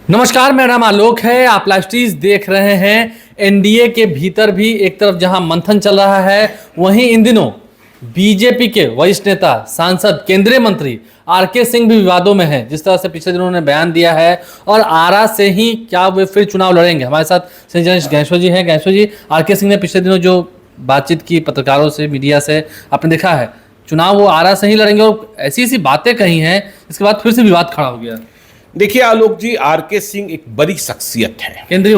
नमस्कार, मेरा नाम आलोक है। आप लाइव स्ट्रीज देख रहे हैं। एनडीए के भीतर भी एक तरफ जहां मंथन चल रहा है, वहीं इन दिनों बीजेपी के वरिष्ठ नेता, सांसद, केंद्रीय मंत्री आरके सिंह भी विवादों में हैं। जिस तरह से पिछले दिनों उन्होंने बयान दिया है और आरा से ही क्या वे फिर चुनाव लड़ेंगे। हमारे साथ संजय गैंसो जी हैं। गैंसो जी, आरके सिंह ने पिछले दिनों जो बातचीत की पत्रकारों से, मीडिया से, आपने देखा है चुनाव वो आरा से ही लड़ेंगे और ऐसी ऐसी बातें कही हैं, इसके बाद फिर से विवाद खड़ा हो गया। देखिए आलोक जी, आरके सिंह एक बड़ी शख्सियत है, केंद्रीय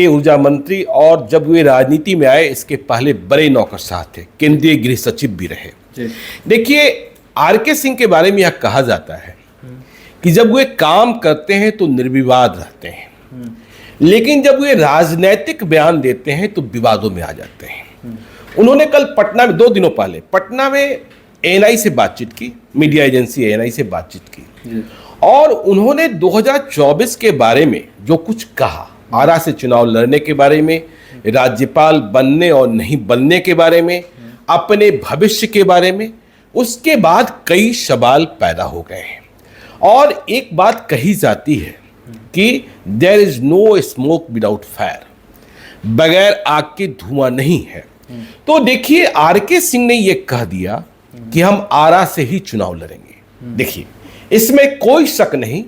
ऊर्जा मंत्री, और जब वे राजनीति में आए इसके पहले बड़े नौकरशाह थे, केंद्रीय गृह सचिव भी रहे। देखिए, आरके सिंह के बारे में यह कहा जाता है कि जब वे काम करते हैं तो निर्विवाद रहते हैं, लेकिन जब वे राजनैतिक बयान देते हैं तो विवादों में आ जाते हैं। उन्होंने कल पटना में, 2 दिनों पहले पटना में एएनआई से बातचीत की, मीडिया एजेंसी एएनआई से बातचीत की, और उन्होंने 2024 के बारे में जो कुछ कहा, आरा से चुनाव लड़ने के बारे में, राज्यपाल बनने और नहीं बनने के बारे में, अपने भविष्य के बारे में, उसके बाद कई सवाल पैदा हो गए हैं। और एक बात कही जाती है कि there is no smoke without fire, बगैर आग के धुआं नहीं है। तो देखिए, आरके सिंह ने यह कह दिया कि हम आरा से ही चुनाव लड़ेंगे। देखिए, इसमें कोई शक नहीं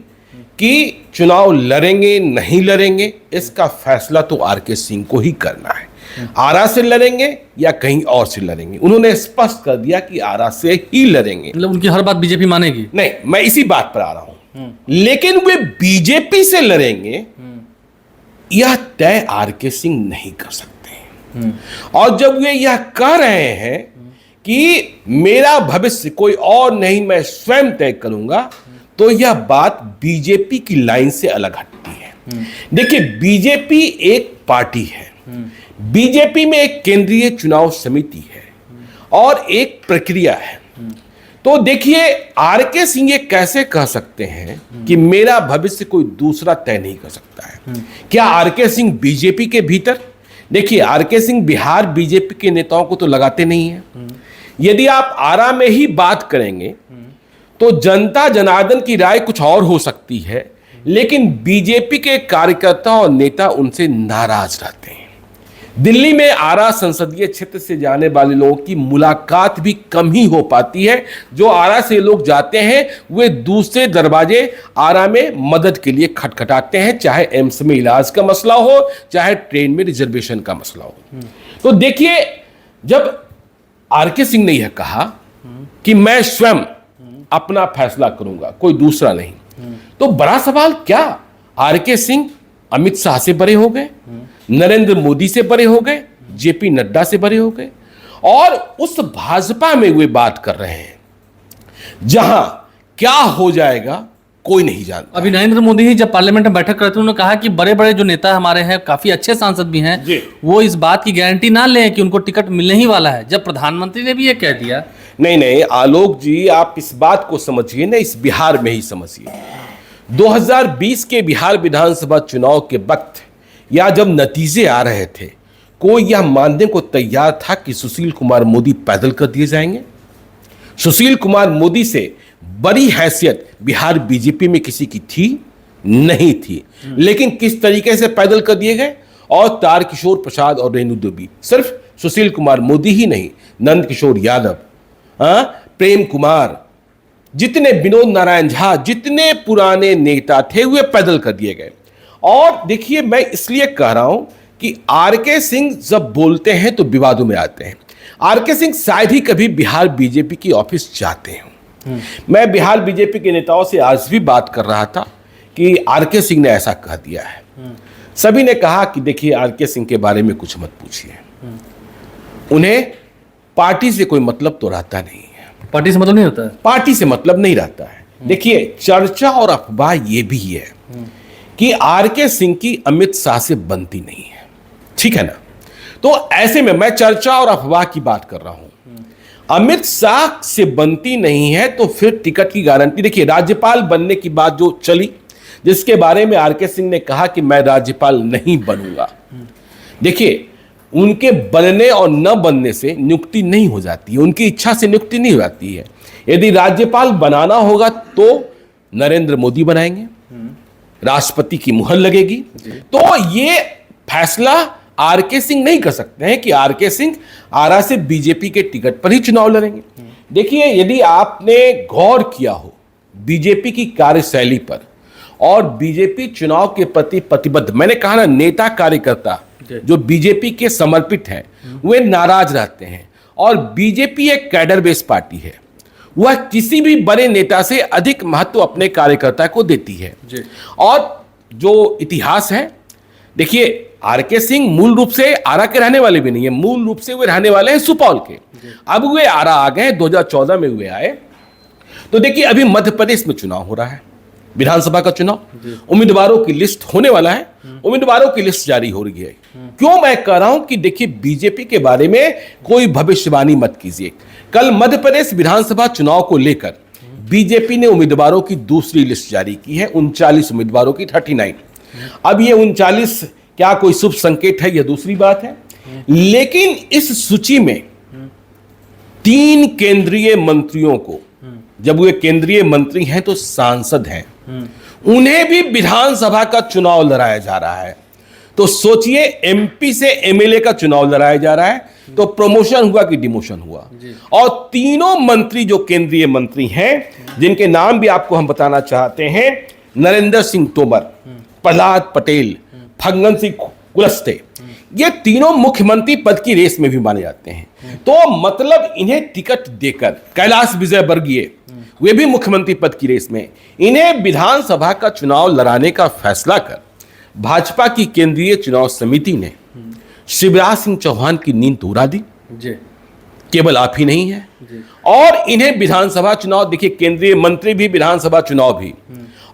कि चुनाव लड़ेंगे नहीं लड़ेंगे, इसका फैसला तो आरके सिंह को ही करना है। आरा से लड़ेंगे या कहीं और से लड़ेंगे, उन्होंने स्पष्ट कर दिया कि आरा से ही लड़ेंगे। मतलब उनकी हर बात बीजेपी मानेगी? नहीं, मैं इसी बात पर आ रहा हूं। लेकिन वे बीजेपी से लड़ेंगे यह तय आरके सिंह नहीं कर सकते। और जब वे यह कह रहे हैं कि मेरा भविष्य कोई और नहीं, मैं स्वयं तय करूंगा, तो यह बात बीजेपी की लाइन से अलग हटती है। देखिए, बीजेपी एक पार्टी है, बीजेपी में एक केंद्रीय चुनाव समिति है और एक प्रक्रिया है। तो देखिए, आरके सिंह ये कैसे कह सकते हैं कि मेरा भविष्य कोई दूसरा तय नहीं कर सकता है? क्या आरके सिंह बीजेपी के भीतर? देखिए, आरके सिंह बिहार बीजेपी के नेताओं को तो लगाते नहीं है। यदि आप आरा में ही बात करेंगे तो जनता जनार्दन की राय कुछ और हो सकती है, लेकिन बीजेपी के कार्यकर्ता और नेता उनसे नाराज रहते हैं। दिल्ली में आरा संसदीय क्षेत्र से जाने वाले लोगों की मुलाकात भी कम ही हो पाती है। जो आरा से लोग जाते हैं वे दूसरे दरवाजे आरा में मदद के लिए खटखटाते हैं, चाहे एम्स में इलाज का मसला हो, चाहे ट्रेन में रिजर्वेशन का मसला हो। तो देखिए, जब आरके सिंह ने यह कहा कि मैं स्वयं अपना फैसला करूंगा, कोई दूसरा नहीं, तो बड़ा सवाल क्या, आरके सिंह अमित शाह से बड़े हो गए, नरेंद्र मोदी से बड़े हो गए, जेपी नड्डा से बड़े हो गए, और उस भाजपा में वे बात कर रहे हैं जहां क्या हो जाएगा कोई नहीं जानता। अभी नरेंद्र मोदी ही जब पार्लियामेंट में बैठक करते हैं, उन्होंने कहा कि बड़े बड़े जो नेता हमारे हैं, काफी अच्छे सांसद भी हैं, वो इस बात की गारंटी ना लें कि उनको टिकट मिलने ही वाला है, जब प्रधानमंत्री ने भी ये कह दिया। नहीं आलोक जी, आप इस बात को समझिए ना, इस बिहार में ही समझिए। 2020 के बिहार विधानसभा चुनाव के वक्त या जब नतीजे आ रहे थे, कोई यह मानने को तैयार था कि सुशील कुमार मोदी पैदल कर दिए जाएंगे? सुशील कुमार मोदी से बड़ी हैसियत बिहार बीजेपी में किसी की थी? नहीं थी। लेकिन किस तरीके से पैदल कर दिए गए, और तारकिशोर प्रसाद और रेणु देवी, सिर्फ सुशील कुमार मोदी ही नहीं, नंद किशोर यादव, प्रेम कुमार, जितने विनोद नारायण झा, जितने पुराने नेता थे वे पैदल कर दिए गए। और देखिए, मैं इसलिए कह रहा हूं कि आरके सिंह जब बोलते हैं तो विवादों में आते हैं। आरके सिंह शायद ही कभी बिहार बीजेपी की ऑफिस जाते हैं। मैं बिहार बीजेपी के नेताओं से आज भी बात कर रहा था कि आरके सिंह ने ऐसा कह दिया है। सभी ने कहा कि देखिए, आरके सिंह के बारे में कुछ मत पूछिए, उन्हें पार्टी से कोई मतलब तो रहता नहीं है। पार्टी से मतलब नहीं होता है? पार्टी से मतलब नहीं रहता है। देखिए, चर्चा और अफवाह ये भी है कि आरके सिंह की अमित शाह से बनती नहीं है, ठीक है ना? तो ऐसे में मैं चर्चा और अफवाह की बात कर रहा हूं। अमित शाह से बनती नहीं है तो फिर टिकट की गारंटी, देखिए, राज्यपाल बनने की बात जो चली, जिसके बारे में आरके सिंह ने कहा कि मैं राज्यपाल नहीं बनूंगा। देखिए, उनके बनने और न बनने से नियुक्ति नहीं हो जाती है, उनकी इच्छा से नियुक्ति नहीं हो जाती है। यदि राज्यपाल बनाना होगा तो नरेंद्र मोदी बनाएंगे, राष्ट्रपति की मुहर लगेगी। तो ये फैसला आरके सिंह नहीं कर सकते हैं कि आरके सिंह आरा से बीजेपी के टिकट पर ही चुनाव लड़ेंगे। देखिए, यदि आपने गौर किया हो बीजेपी की कार्यशैली पर और बीजेपी चुनाव के प्रति प्रतिबद्ध, मैंने कहा ना, नेता कार्यकर्ता जो बीजेपी के समर्पित हैं वे नाराज रहते हैं। और बीजेपी एक कैडर बेस्ड पार्टी है, वह किसी भी बड़े नेता से अधिक महत्व अपने कार्यकर्ता को देती है। और जो इतिहास है, देखिए, आरके सिंह मूल रूप से आरा के रहने वाले भी नहीं है, मूल रूप से वे रहने वाले हैं सुपौल के। अब वे आरा आ गए, 2014 में वे आए। तो देखिए, अभी मध्य प्रदेश में चुनाव हो रहा है, विधानसभा का चुनाव, उम्मीदवारों की लिस्ट होने वाला है, उम्मीदवारों की लिस्ट जारी हो रही है। क्यों मैं कह रहा हूं कि देखिए, बीजेपी के बारे में कोई भविष्यवाणी मत कीजिए। कल मध्य प्रदेश विधानसभा चुनाव को लेकर बीजेपी ने उम्मीदवारों की दूसरी लिस्ट जारी की है, 39 उम्मीदवारों की, 39। अब ये 39 क्या कोई शुभ संकेत है, यह दूसरी बात है। लेकिन इस सूची में 3 केंद्रीय मंत्रियों को, जब वे केंद्रीय मंत्री हैं तो सांसद हैं, उन्हें भी विधानसभा का चुनाव लड़ाया जा रहा है। तो सोचिए, एमपी से एमएलए का चुनाव लड़ाया जा रहा है, तो प्रमोशन हुआ कि डिमोशन हुआ। और तीनों मंत्री जो केंद्रीय मंत्री हैं, जिनके नाम भी आपको हम बताना चाहते हैं, नरेंद्र सिंह तोमर, प्रहलाद पटेल, फग्गन सिंह कुलस्ते, ये तीनों मुख्यमंत्री पद की रेस में भी माने जाते हैं। तो मतलब इन्हें टिकट देकर, कैलाश विजयवर्गीय, वे भी मुख्यमंत्री पद की रेस में, इन्हें विधानसभा का चुनाव लड़ाने का फैसला कर भाजपा की केंद्रीय चुनाव समिति ने शिवराज सिंह चौहान की नींद तो उड़ा दी। केवल आप ही नहीं है, और इन्हें विधानसभा चुनाव, देखिए, केंद्रीय मंत्री भी, विधानसभा चुनाव भी,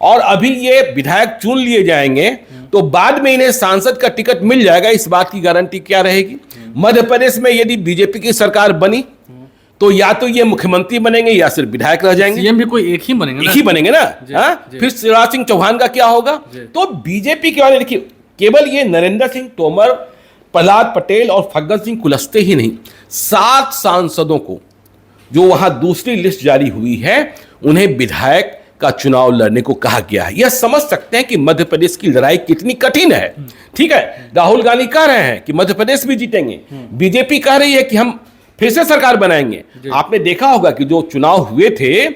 और अभी ये विधायक चुन लिए जाएंगे तो बाद में इन्हें सांसद का टिकट मिल जाएगा। इस बात की गारंटी क्या रहेगी? मध्य प्रदेश में यदि बीजेपी की सरकार बनी तो या तो ये मुख्यमंत्री बनेंगे या सिर्फ विधायक रह जाएंगे। सीएम भी कोई एक ही बनेंगे ना, एक ही बनेंगे ना। फिर शिवराज सिंह चौहान का क्या होगा? तो बीजेपी के वाले, देखिए, केवल ये नरेंद्र सिंह तोमर, प्रहलाद पटेल और फग्गन सिंह कुलस्ते ही नहीं, 7 सांसदों को जो वहां दूसरी लिस्ट जारी हुई है, उन्हें विधायक का चुनाव लड़ने को कहा गया है। यह समझ सकते हैं कि मध्य प्रदेश की लड़ाई कितनी कठिन है। ठीक है, राहुल गांधी कह रहे हैं कि मध्य प्रदेश भी जीतेंगे, बीजेपी कह रही है कि हम फिर से सरकार बनाएंगे। आपने देखा होगा कि जो चुनाव हुए थे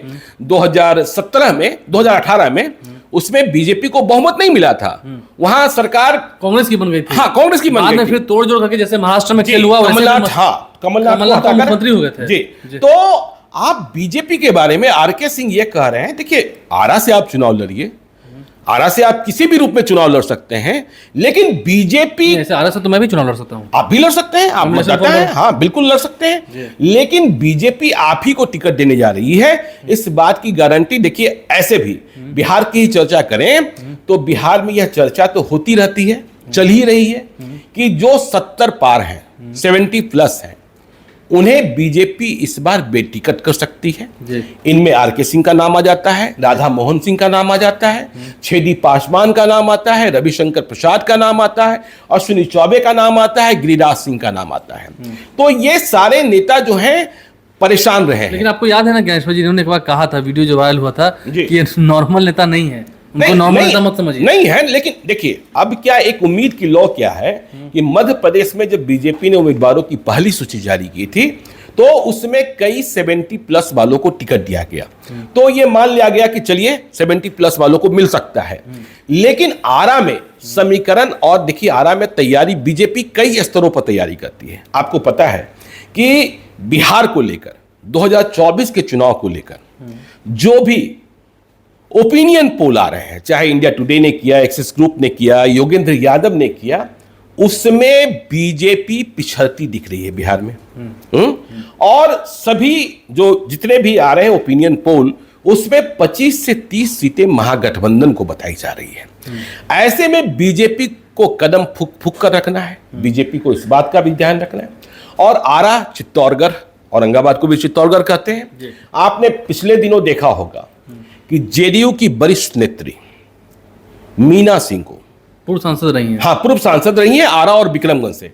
2017 में, 2018 में, उसमें बीजेपी को बहुमत नहीं मिला था, वहां सरकार कांग्रेस की बन गई थी। हाँ, कांग्रेस की बन गई थी। फिर तोड़-जोड़ करके, जैसे महाराष्ट्र में खेल हुआ, कमलनाथ, हाँ, कमलनाथ मुख्यमंत्री हो गए थे। जी। तो आप बीजेपी के बारे में आरके सिंह ये कह रहे हैं, देखिए, आरा से आप चुनाव लड़िए, आरा से आप किसी भी रूप में चुनाव लड़ सकते हैं, लेकिन बीजेपी, ऐसे आरा से तो मैं भी चुनाव लड़ सकता हूं। आप भी लड़ सकते हैं, आप मतदाता हैं, हाँ, बिल्कुल लड़ सकते हैं। लेकिन बीजेपी आप ही को टिकट देने जा रही है, इस बात की गारंटी, देखिए, ऐसे भी बिहार की ही चर्चा करें तो बिहार में यह चर्चा तो होती रहती है, चल ही रही है कि जो 70 पार हैं, 70+ हैं, उन्हें बीजेपी इस बार बेटिकट कर सकती है। इनमें आरके सिंह का नाम आ जाता है, राधा मोहन सिंह का नाम आ जाता है, छेदी पासवान का नाम आता है, रविशंकर प्रसाद का नाम आता है, अश्विनी चौबे का नाम आता है, गिरिराज सिंह का नाम आता है। तो ये सारे नेता जो हैं परेशान रहे हैं। लेकिन आपको याद है ना, ज्ञानेश्वर जी ने एक बार कहा था, वीडियो जो वायरल हुआ था, कि ये नॉर्मल नेता नहीं है, उनको नॉर्मल नेता मत समझिए। नहीं है, लेकिन देखिए, अब क्या एक उम्मीद की लौ क्या है कि मध्य प्रदेश में जब बीजेपी ने उम्मीदवारों की पहली सूची जारी की थी तो उसमें कई 70+ वालों को टिकट दिया गया। तो ये मान लिया गया कि चलिए 70+ वालों को मिल सकता है। लेकिन आरा में समीकरण, और देखिए, आरा में तैयारी बीजेपी कई स्तरों पर तैयारी करती है। आपको पता है कि बिहार को लेकर, 2024 के चुनाव को लेकर जो भी ओपिनियन पोल आ रहे हैं, चाहे इंडिया टुडे ने किया, एक्सिस ग्रुप ने किया, योगेंद्र यादव ने किया, उसमें बीजेपी पिछड़ती दिख रही है बिहार में। और सभी जो जितने भी आ रहे हैं ओपिनियन पोल, उसमें 25 से 30 सीटें महागठबंधन को बताई जा रही है। ऐसे में बीजेपी को कदम फूक फूक कर रखना है, बीजेपी को इस बात का भी ध्यान रखना है। और आरा, चित्तौड़गढ़, औरंगाबाद को भी चित्तौड़गढ़ कहते हैं। आपने पिछले दिनों देखा होगा कि जेडीयू की वरिष्ठ नेत्री मीना सिंह को, पूर्व सांसद रही हैं, हाँ, पूर्व सांसद रही हैं आरा और विक्रमगंज से,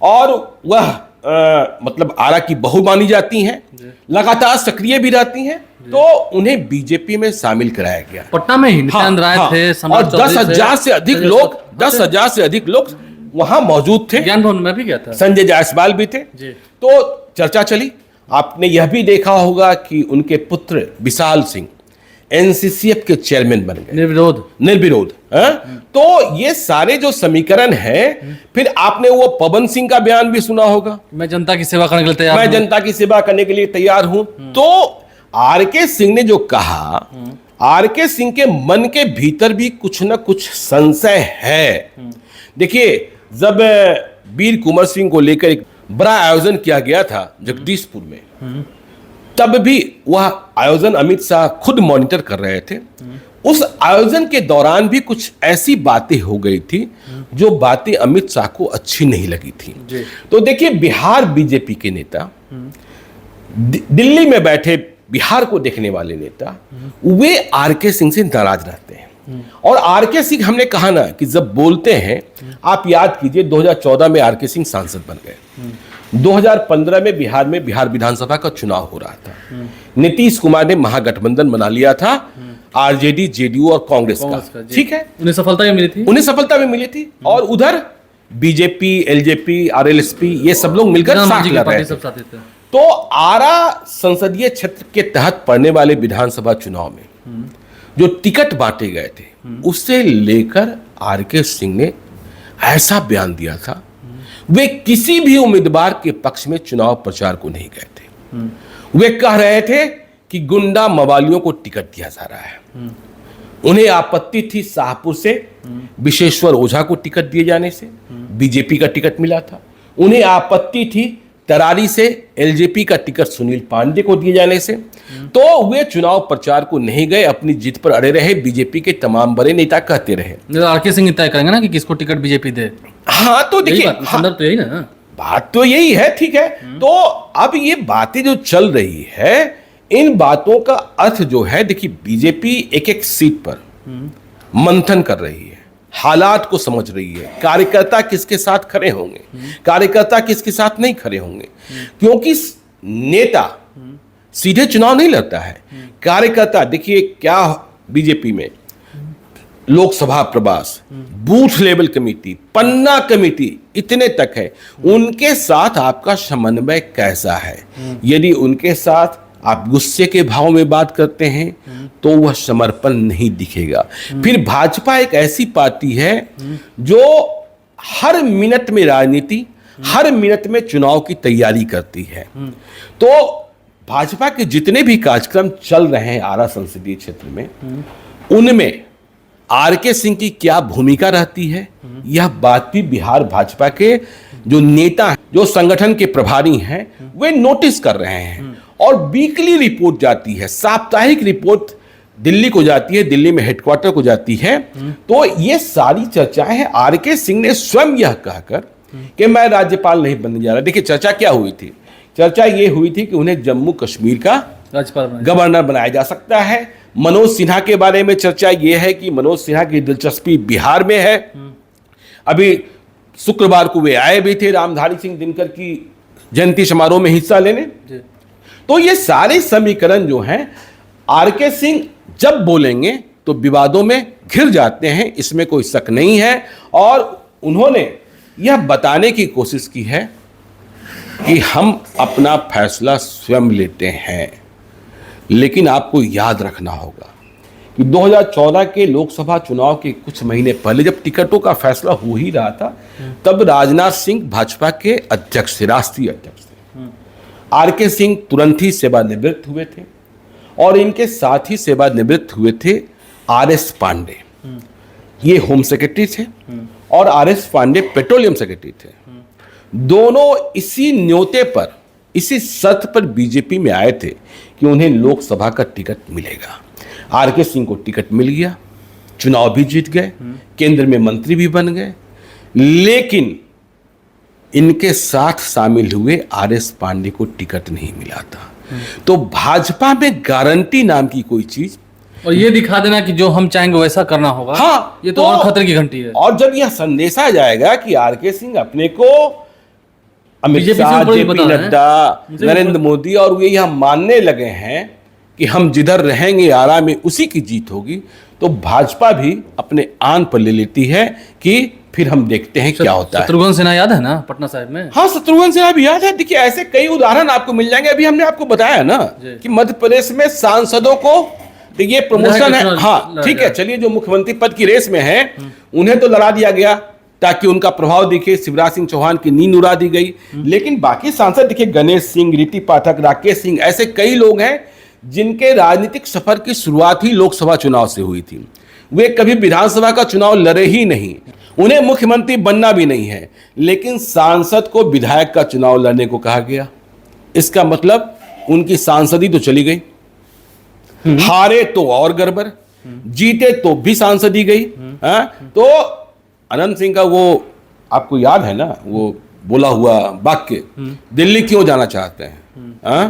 और वह मतलब आरा की बहू मानी जाती हैं, लगातार सक्रिय भी रहती हैं, तो उन्हें बीजेपी में शामिल कराया गया। पटना में ही नित्यानंद राय थे, और 10,000 से अधिक लोग 10,000 से अधिक लोग वहां मौजूद थे। ज्ञान भवन में भी गया था, संजय जायसवाल भी थे। तो चर्चा चली। आपने यह भी देखा होगा कि उनके पुत्र विशाल सिंह एनसीसीएफ के चेयरमैन बन गए निर्विरोध। तो ये सारे जो समीकरण हैं, फिर आपने वो पवन सिंह का बयान भी सुना होगा, मैं जनता की सेवा करने के लिए तैयार हूं। मैं जनता की सेवा करने के लिए तैयार हूं। तो आरके सिंह ने जो कहा, आरके सिंह के मन के भीतर भी कुछ ना कुछ संशय है। देखिए, जब वीर कुंवर सिंह को लेकर एक बड़ा आयोजन किया गया था जगदीशपुर में, तब भी वह आयोजन अमित शाह खुद मॉनिटर कर रहे थे। उस आयोजन के दौरान भी कुछ ऐसी बातें हो गई थी जो बातें अमित शाह को अच्छी नहीं लगी थी। तो देखिए, बिहार बीजेपी के नेता, दिल्ली में बैठे बिहार को देखने वाले नेता, वे आरके सिंह से नाराज रहते हैं। और आरके सिंह, हमने कहा ना कि जब बोलते हैं, आप याद कीजिए 2014 में आरके सिंह सांसद बन गए, 2015 में बिहार विधानसभा का चुनाव हो रहा था, नीतीश कुमार ने महागठबंधन बना लिया था आरजेडी, जेडीयू और कांग्रेस का, ठीक है, उन्हें सफलता भी मिली थी। और उधर बीजेपी, एलजेपी, आरएलएसपी, ये सब लोग मिलकर साथ लड़ रहे थे। तो आरा संसदीय क्षेत्र के तहत पड़ने वाले विधानसभा चुनाव में जो टिकट बांटे गए थे, उससे लेकर आरके सिंह ने ऐसा बयान दिया था, वे किसी भी उम्मीदवार के पक्ष में चुनाव प्रचार को नहीं गए थे। वे कह रहे थे कि गुंडा मवालियों को टिकट दिया जा रहा है। उन्हें आपत्ति थी शाहपुर से विशेश्वर ओझा को टिकट दिए जाने से, बीजेपी का टिकट मिला था। उन्हें आपत्ति थी तरारी से एलजेपी का टिकट सुनील पांडे को दिए जाने से। तो वे चुनाव प्रचार को नहीं गए, अपनी जीत पर अड़े रहे। बीजेपी के तमाम बड़े नेता कहते रहे। आरके सिंह तय करेंगे ना कि किसको टिकट बीजेपी दे। हाँ, तो देखिए, संदर्भ तो यही ना, बात तो यही है, ठीक है। तो अब ये बातें जो चल रही है, इन बातों का अर्थ जो है, देखिए, बीजेपी एक एक सीट पर मंथन कर रही है, हालात को समझ रही है, कार्यकर्ता किसके साथ खड़े होंगे, कार्यकर्ता किसके साथ नहीं खड़े होंगे, क्योंकि नेता सीधे चुनाव नहीं लड़ता है। कार्यकर्ता, देखिए क्या बीजेपी में लोकसभा प्रवास, बूथ लेवल कमेटी, पन्ना कमेटी, इतने तक है। उनके साथ आपका समन्वय कैसा है? यदि उनके साथ आप गुस्से के भाव में बात करते हैं तो वह समर्पण नहीं दिखेगा। फिर भाजपा एक ऐसी पार्टी है जो हर मिनट में राजनीति, हर मिनट में चुनाव की तैयारी करती है। तो भाजपा के जितने भी कार्यक्रम चल रहे हैं आरा संसदीय क्षेत्र में, उनमें आरके सिंह की क्या भूमिका रहती है, यह बात भी बिहार भाजपा के जो नेता हैं, जो संगठन के प्रभारी हैं, वे नोटिस कर रहे हैं। और वीकली रिपोर्ट जाती है, साप्ताहिक रिपोर्ट दिल्ली को जाती है, दिल्ली में हेडक्वार्टर को जाती है। तो ये सारी चर्चाएं हैं। आरके सिंह ने स्वयं यह कहकर कि मैं राज्यपाल नहीं बनने जा रहा। देखिए, चर्चा क्या हुई थी? चर्चा ये हुई थी कि उन्हें जम्मू कश्मीर का गवर्नर बनाया जा सकता है। मनोज सिन्हा के बारे में चर्चा ये है कि मनोज सिन्हा की दिलचस्पी बिहार में है। अभी शुक्रवार को वे आए भी थे रामधारी सिंह दिनकर की जयंती समारोह में हिस्सा लेने। तो ये सारे समीकरण जो हैं, आरके सिंह जब बोलेंगे तो विवादों में घिर जाते हैं, इसमें कोई शक नहीं है। और उन्होंने यह बताने की कोशिश की है कि हम अपना फैसला स्वयं लेते हैं। लेकिन आपको याद रखना होगा कि 2014 के लोकसभा चुनाव के कुछ महीने पहले जब टिकटों का फैसला हो ही रहा था, तब राजनाथ सिंह भाजपा के अध्यक्ष थे, राष्ट्रीय अध्यक्ष थे। आरके सिंह तुरंत ही सेवानिवृत्त हुए थे और इनके साथ ही सेवानिवृत्त हुए थे आरएस पांडे। ये होम सेक्रेटरी थे और आरएस पांडे पेट्रोलियम सेक्रेटरी थे। दोनों इसी न्योते पर, इसी शर्त पर बीजेपी में आए थे कि उन्हें लोकसभा का टिकट मिलेगा। आरके सिंह को टिकट मिल गया, चुनाव भी जीत गए, केंद्र में मंत्री भी बन गए। लेकिन इनके साथ शामिल हुए आरएस पांडे को टिकट नहीं मिला था। तो भाजपा में गारंटी नाम की कोई चीज, और ये दिखा देना कि जो हम चाहेंगे वैसा करना होगा, हाँ, ये तो और खतरे की घंटी है। और जब यह संदेश आ जाएगा कि आरके सिंह अपने को अमित बीजेपी से शाह, ऊपर भी जेपी बता रहे हैं। नड्डा, उनसे नरेंद्र मोदी, और वे यहाँ मानने लगे हैं कि हम जिधर रहेंगे आरा में उसी की जीत होगी। तो भाजपा भी अपने आन पर ले लेती है कि फिर हम देखते हैं क्या होता है। शत्रुघ्न सिन्हा याद है ना पटना साहिब में? हाँ, शत्रुघ्न सिन्हा भी याद है। देखिए, ऐसे कई उदाहरण आपको मिल जाएंगे। अभी हमने आपको बताया ना कि मध्य प्रदेश में सांसदों को ये प्रमोशन है। हाँ ठीक है, चलिए, जो मुख्यमंत्री पद की रेस में है उन्हें तो लड़ा दिया गया ताकि उनका प्रभाव दिखे। शिवराज सिंह चौहान की नींद उड़ा दी गई। लेकिन बाकी सांसद देखिए, गणेश सिंह, रीति पाठक, राकेश सिंह, ऐसे कई लोग हैं जिनके राजनीतिक सफर की शुरुआत ही लोकसभा चुनाव से हुई थी। वे कभी विधानसभा का चुनाव लड़े ही नहीं, उन्हें मुख्यमंत्री बनना भी नहीं है, लेकिन सांसद को विधायक का चुनाव लड़ने को कहा गया। इसका मतलब उनकी सांसदी तो चली गई। हारे तो और गड़बड़, जीते तो भी सांसदी गई। तो अनंत सिंह का वो आपको याद है ना, वो बोला हुआ वाक्य, दिल्ली क्यों जाना चाहते हैं?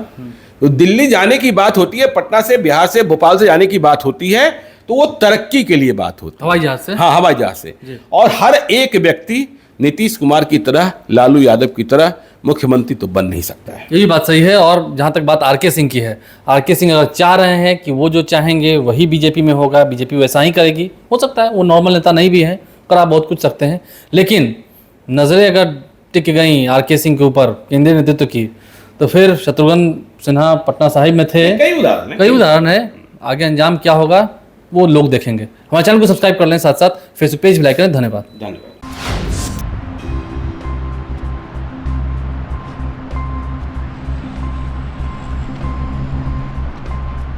तो दिल्ली जाने की बात होती है, पटना से, बिहार से, भोपाल से जाने की बात होती है, तो वो तरक्की के लिए बात होती है, हवाई जहाज से। हाँ, हवाई जहाज से। और हर एक व्यक्ति नीतीश कुमार की तरह, लालू यादव की तरह मुख्यमंत्री तो बन नहीं सकता है। ये भी बात सही है। और जहाँ तक बात आरके सिंह की है, आरके सिंह अगर चाह रहे हैं कि वो जो चाहेंगे वही बीजेपी में होगा, बीजेपी वैसा ही करेगी, हो सकता है वो नॉर्मल नेता नहीं भी है, करा बहुत कुछ सकते हैं। लेकिन नज़रें अगर टिक गई आरके सिंह के ऊपर केंद्रीय नेतृत्व की, तो फिर शत्रुघ्न सिन्हा पटना साहिब में थे, कई उदाहरण है। आगे अंजाम क्या होगा वो लोग देखेंगे। हमारे चैनल को सब्सक्राइब कर लें, साथ साथ फेसबुक पेज भी लाइक करें। धन्यवाद।